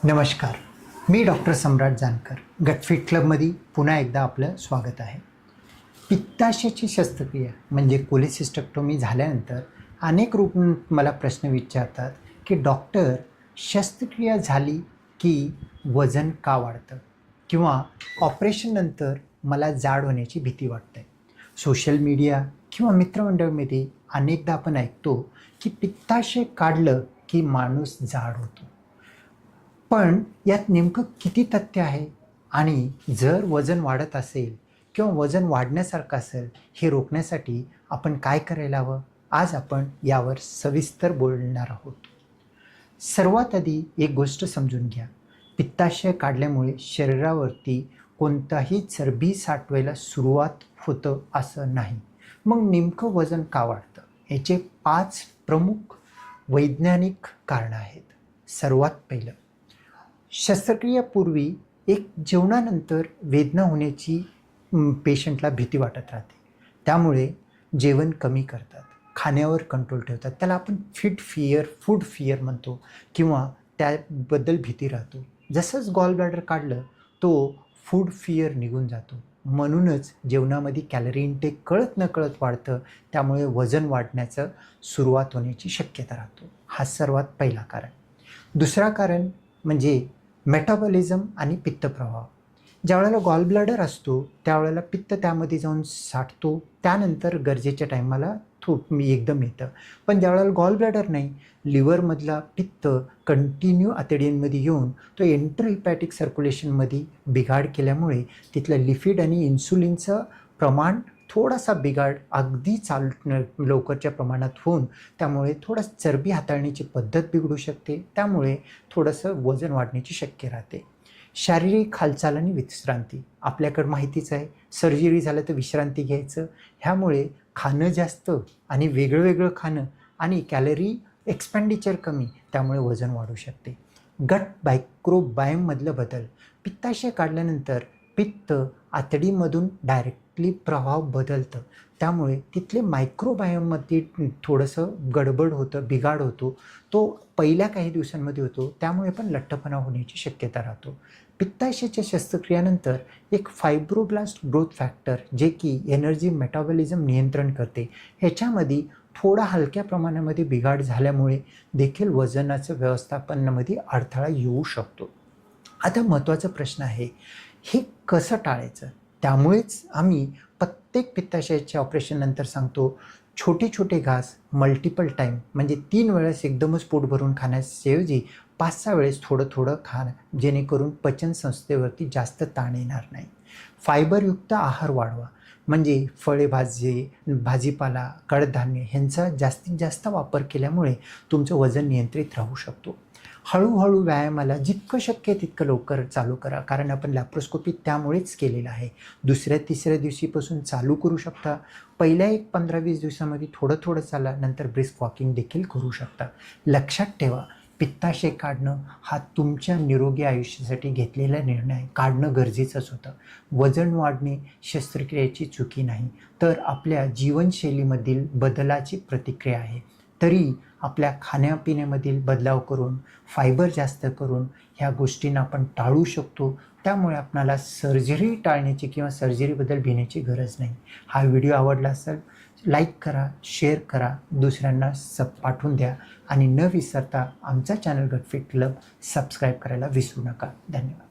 नमस्कार. मी डॉक्टर सम्राट जानकर. गटफिट क्लबमध्ये पुन्हा एकदा आपलं स्वागत आहे. पित्ताशयाची शस्त्रक्रिया म्हणजे कोलेसिस्टेक्टोमी झाल्यानंतर अनेक रुग्ण मला प्रश्न विचारतात की डॉक्टर, शस्त्रक्रिया झाली की वजन का वाढतं किंवा ऑपरेशननंतर मला जाड होण्याची भीती वाटते. सोशल मीडिया किंवा मित्रमंडळामध्ये अनेकदा आपण ऐकतो की पित्ताशय काढलं की माणूस जाड होतो. पण यात नेमकं किती तथ्य आहे आणि जर वजन वाढत असेल किंवा वजन वाढण्यासारखं असेल, हे रोखण्यासाठी आपण काय करायला हवं? आज आपण यावर सविस्तर बोलणार आहोत. सर्वात आधी एक गोष्ट समजून घ्या. पित्ताशय काढल्यामुळे शरीरावरती कोणताही चरबी साठवायला सुरुवात होतं असं नाही. मग नेमकं वजन का वाढतं? याचे 5 प्रमुख वैज्ञानिक कारणं आहेत. सर्वात पहिलं, शस्त्रक्रियेपूर्वी एक जेवणानंतर वेदना होण्याची पेशंटला भीती वाटत राहते. त्यामुळे जेवण कमी करतात, खाण्यावर कंट्रोल ठेवतात. त्याला आपण फूड फिअर म्हणतो किंवा त्याबद्दल भीती राहतो. जसंच गॉल ब्लॅडर काढलं तो फूड फिअर निघून जातो. म्हणूनच जेवणामध्ये कॅलरी इनटेक कळत नकळत वाढतं. त्यामुळे वजन वाढण्याचं सुरुवात होण्याची शक्यता राहतो. हा सर्वात पहिला कारण. दुसरा कारण म्हणजे मेटाबॉलिझम आणि पित्तप्रवाह. ज्यावेळेला गॉल ब्लॅडर असतो त्यावेळेला पित्त त्यामध्ये जाऊन साठतो. त्यानंतर गरजेच्या टायमाला एकदम येतं. पण ज्यावेळेला गॉल ब्लॅडर नाही, लिव्हरमधला पित्त कंटिन्यू आतड्यांमध्ये येऊन तो एंट्रोहिपॅटिक सर्क्युलेशनमध्ये बिघाड केल्यामुळे तिथलं लिपिड आणि इन्सुलिनचं प्रमाण थोडासा बिघाड अगदी लवकरच्या प्रमाणात होऊन त्यामुळे थोडं चरबी हाताळण्याची पद्धत बिघडू शकते. त्यामुळे थोडंसं वजन वाढण्याची शक्य राहते. शारीरिक हालचाल आणि विश्रांती. आपल्याकडं माहितीच आहे, सर्जरी झालं तर विश्रांती घ्यायचं. ह्यामुळे खाणं जास्त आणि वेगळं खाणं आणि कॅलरी एक्सपेंडिचर कमी, त्यामुळे वजन वाढू शकते. गट मायक्रोबायोममधलं बदल. पित्ताशय काढल्यानंतर पित्त आतडीमधून डायरेक्टली प्रभाव बदलतं. त्यामुळे तिथले मायक्रोबायोममध्ये थोडंसं गडबड होतं, बिघाड होतो. तो पहिल्या काही दिवसांमध्ये होतो. त्यामुळे पण लठ्ठपणा होण्याची शक्यता राहतो. पित्ताशयाच्या शस्त्रक्रियेनंतर एक फायब्रोब्लास्ट ग्रोथ फॅक्टर, जे की एनर्जी मेटाबॉलिझम नियंत्रण करते, ह्याच्यामध्ये थोडा हलक्या प्रमाणामध्ये बिघाड झाल्यामुळे देखील वजनाचं व्यवस्थापनामध्ये अडथळा येऊ शकतो. आता महत्त्वाचा प्रश्न आहे, हे कसं टाळायचं? त्यामुळेच आम्ही प्रत्येक पित्ताशयाच्या ऑपरेशननंतर सांगतो, छोटे घास मल्टिपल टाईम म्हणजे 3 वेळेस एकदमच पोट भरून खाण्याऐवजी 5-6 वेळेस थोडं खा, जेणेकरून पचन संस्थेवरती जास्त ताण येणार नाही. फायबरयुक्त आहार वाढवा, म्हणजे फळे भाजीपाला, कडधान्य ह्यांचा जास्तीत जास्त वापर केल्यामुळे तुमचं वजन नियंत्रित राहू शकतो. हळूहळू व्यायामाला जितकं शक्य आहे तितकं लवकर चालू करा, कारण आपण लॅप्रोस्कोपी त्यामुळेच केलेलं आहे. 2ऱ्या-3ऱ्या दिवशीपासून चालू करू शकता. पहिल्या 15-20 दिवसामध्ये थोडं चाला, नंतर ब्रिस्क वॉकिंग देखील करू शकता. लक्षात ठेवा, पित्ताशय काढणं हा तुमच्या निरोगी आयुष्यासाठी घेतलेला निर्णय आहे. काढणं गरजेचंच होतं. वजन वाढणे शस्त्रक्रियेची चुकी नाही, तर आपल्या जीवनशैलीमधील बदलाची प्रतिक्रिया आहे. तरी आपल्या खाण्यापिण्यामधील बदलाव करून, फायबर जास्त करून ह्या गोष्टींना आपण टाळू शकतो. त्यामुळे आपल्याला सर्जरी टाळण्याची किंवा सर्जरीबद्दल भिण्याची गरज नाही. हा व्हिडिओ आवडला असेल, लाईक करा, शेअर करा, दुसऱ्यांना पाठवून द्या आणि न विसरता आमचा चॅनल गटफिट क्लब सबस्क्राईब करायला विसरू नका. धन्यवाद.